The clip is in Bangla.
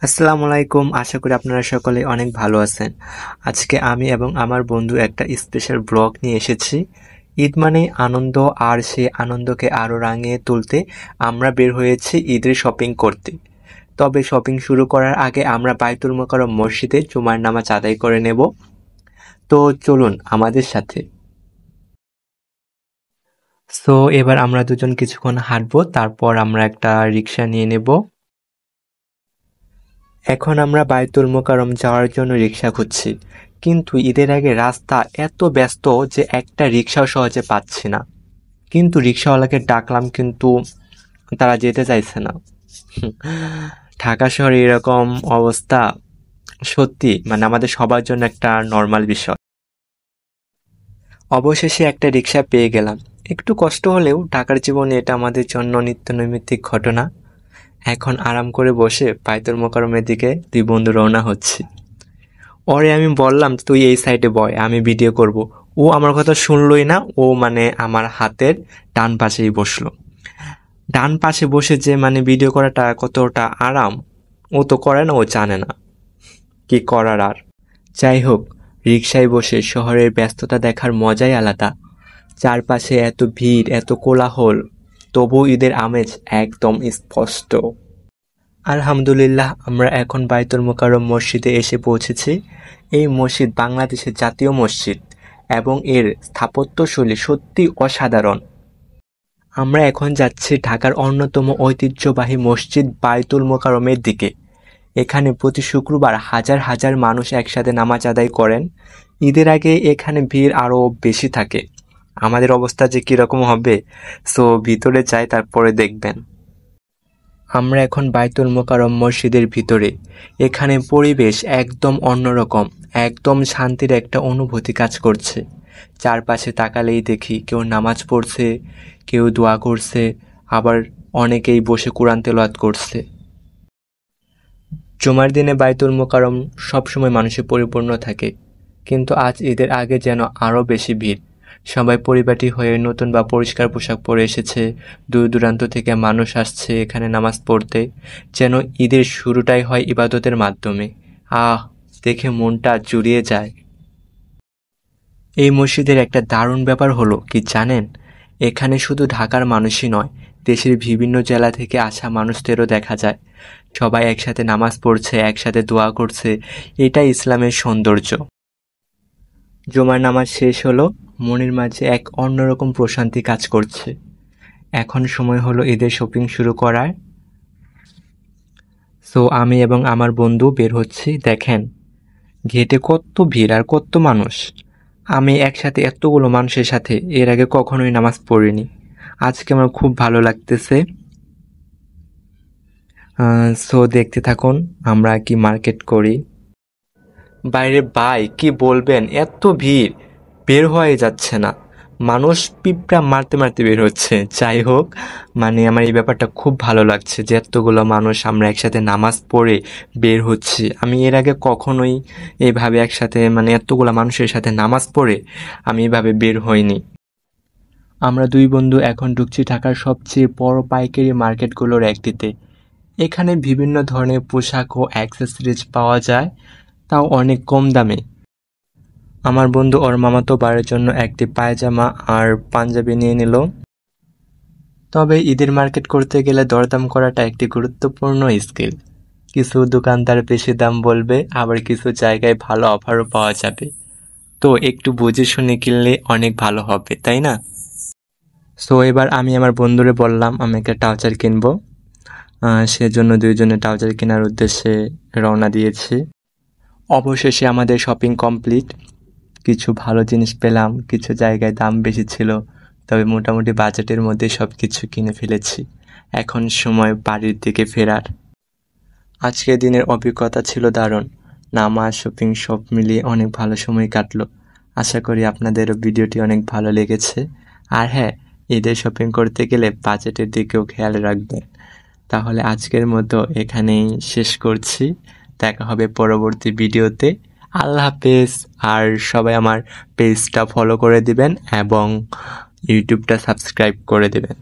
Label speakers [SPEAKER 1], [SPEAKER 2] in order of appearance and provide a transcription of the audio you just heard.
[SPEAKER 1] আসসালামু আলাইকুম। আশা করি আপনারা সকলে অনেক ভালো আছেন। আজকে আমি এবং আমার বন্ধু একটা স্পেশাল ব্লগ নিয়ে এসেছি। ঈদ মানেই আনন্দ, আর সেই আনন্দকে আরও রাঙিয়ে তুলতে আমরা বের হয়েছি ঈদের শপিং করতে। তবে শপিং শুরু করার আগে আমরা বাইতুল মোকাররম মসজিদে জুমার নামাজ আদায় করে নেব। তো চলুন আমাদের সাথে। সো এবার আমরা দুজন কিছুক্ষণ হাঁটবো, তারপর আমরা একটা রিক্সা নিয়ে নেব। এখন আমরা বায়তুল মোকাররম যাওয়ার জন্য রিক্সা খুঁজছি, কিন্তু ঈদের আগে রাস্তা এত ব্যস্ত যে একটা রিক্সাও সহজে পাচ্ছি না। কিন্তু রিক্সাওয়ালাকে ডাকলাম, কিন্তু তারা যেতে চাইছে না। ঢাকা শহরে এরকম অবস্থা সত্যি আমাদের সবার জন্য একটা নর্মাল বিষয়। অবশেষে একটা রিক্সা পেয়ে গেলাম। একটু কষ্ট হলেও ঢাকার জীবনে এটা আমাদের জন্য নিত্য নৈমিত্তিক ঘটনা। এখন আরাম করে বসে বায়তুল মোকাররমের দিকে দুই বন্ধু রওনা হচ্ছি। ওরে আমি বললাম তুই এই সাইডে বয়, আমি ভিডিও করব। ও আমার কথা শুনলই না। ও আমার হাতের ডান পাশেই বসলো। ডান পাশে বসে যে ভিডিও করাটা কতটা আরাম ও তো করে না, ও জানে না কি করার। আর যাই হোক, রিকশায় বসে শহরের ব্যস্ততা দেখার মজাই আলাদা। চারপাশে এত ভিড়, এত কোলাহল, তবু ঈদের আমেজ একদম স্পষ্ট। আলহামদুলিল্লাহ, আমরা এখন বায়তুল মোকাররম মসজিদে এসে পৌঁছেছি। এই মসজিদ বাংলাদেশের জাতীয় মসজিদ এবং এর স্থাপত্যশৈলী সত্যি অসাধারণ। আমরা এখন যাচ্ছি ঢাকার অন্যতম ঐতিহ্যবাহী মসজিদ বায়তুল মোকাররমের দিকে। এখানে প্রতি শুক্রবার হাজার হাজার মানুষ একসাথে নামাজ আদায় করেন। ঈদের আগে এখানে ভিড় আরও বেশি থাকে। আমাদের অবস্থা যে কীরকম হবে, সো ভিতরে যাই, তারপরে দেখবেন। আমরা এখন বায়তুল মোকাররম মসজিদের ভিতরে। এখানে পরিবেশ একদম অন্যরকম, একদম শান্তির একটা অনুভূতি কাজ করছে। চারপাশে তাকালেই দেখি কেউ নামাজ পড়ছে, কেউ দোয়া করছে, আবার অনেকেই বসে কোরআন তেলাওয়াত করছে। জুমার দিনে বায়তুল মোকাররম সবসময় মানুষে পরিপূর্ণ থাকে, কিন্তু আজ ঈদের আগে যেন আরও বেশি ভিড়। সবাই পরিপাটি হয়ে নতুন বা পরিষ্কার পোশাক পরে এসেছে। দূর দূরান্ত থেকে মানুষ আসছে এখানে নামাজ পড়তে, যেন ঈদের শুরুটাই হয় ইবাদতের মাধ্যমে। দেখে মনটা জুড়িয়ে যায়। এই মসজিদের একটা দারুণ ব্যাপার হলো কি জানেন, এখানে শুধু ঢাকার মানুষই নয়, দেশের বিভিন্ন জেলা থেকে আসা মানুষদেরও দেখা যায়। সবাই একসাথে নামাজ পড়ছে, একসাথে দোয়া করছে। এটাই ইসলামের সৌন্দর্য। জুমার নামাজ শেষ হলো, মনের মাঝে এক অন্যরকম প্রশান্তি কাজ করছে। এখন সময় হলো ঈদের শপিং শুরু করার। সো আমি এবং আমার বন্ধু বের হচ্ছি। দেখেন গেটে কত ভিড় আর কত মানুষ। আমি একসাথে এতগুলো মানুষের সাথে এর আগে কখনোই নামাজ পড়িনি। আজকে আমার খুব ভালো লাগতেছে। সো দেখতে থাকুন আমরা কি মার্কেট করি। বাইরে ভাই কি বলবেন, এত ভিড়, বের হয়ে যাচ্ছে না। মানুষ পিঁপড়া মারতে মারতে বের হচ্ছে। যাই হোক, আমার এই ব্যাপারটা খুব ভালো লাগছে যে এতগুলো মানুষ আমরা একসাথে নামাজ পড়ে বের হচ্ছি। আমি এর আগে কখনোই এইভাবে একসাথে এতগুলো মানুষের সাথে নামাজ পড়ে আমি এইভাবে বের হইনি। আমরা দুই বন্ধু এখন ঢুকছি ঢাকার সবচেয়ে বড় পাইকারি মার্কেটগুলোর একটিতে। এখানে বিভিন্ন ধরনের পোশাক ও অ্যাক্সেসরিজ পাওয়া যায়, তাও অনেক কম দামে। আমার বন্ধু ওর মামাতো ভাইয়ের জন্য একটি পায়জামা আর পাঞ্জাবি নিয়ে নিল। তবে ঈদের মার্কেট করতে গেলে দরদাম করাটা একটি গুরুত্বপূর্ণ স্কিল। কিছু দোকানদার বেশি দাম বলবে, আবার কিছু জায়গায় ভালো অফারও পাওয়া যাবে। তো একটু বুঝে শুনে কিনলে অনেক ভালো হবে, তাই না? সো এবার আমি আমার বন্ধুরে বললাম আমি একটা ট্রাউজার কিনবো। সেজন্য দুইজনে ট্রাউজার কেনার উদ্দেশ্যে রওনা দিয়েছি। অবশেষে আমাদের শপিং কমপ্লিট। কিছু ভালো জিনিস পেলাম, কিছু জায়গায় দাম বেশি ছিল, তবে মোটামুটি বাজেটের মধ্যে সব কিছু কিনে ফেলেছি। এখন সময় বাড়ির দিকে ফেরার। আজকের দিনের অভিজ্ঞতা ছিল দারুণ। নামাজ, শপিং সব মিলিয়ে অনেক ভালো সময় কাটলো। আশা করি আপনাদেরও ভিডিওটি অনেক ভালো লেগেছে। আর হ্যাঁ, ঈদের শপিং করতে গেলে বাজেটের দিকেও খেয়াল রাখবেন। তাহলে আজকের মতো এখানেই শেষ করছি। দেখা হবে পরবর্তী ভিডিওতে। আল্লাহ হাফেজ। আর সবাই আমার পেজটা ফলো করে দিবেন এবং ইউটিউবটা সাবস্ক্রাইব করে দেবেন।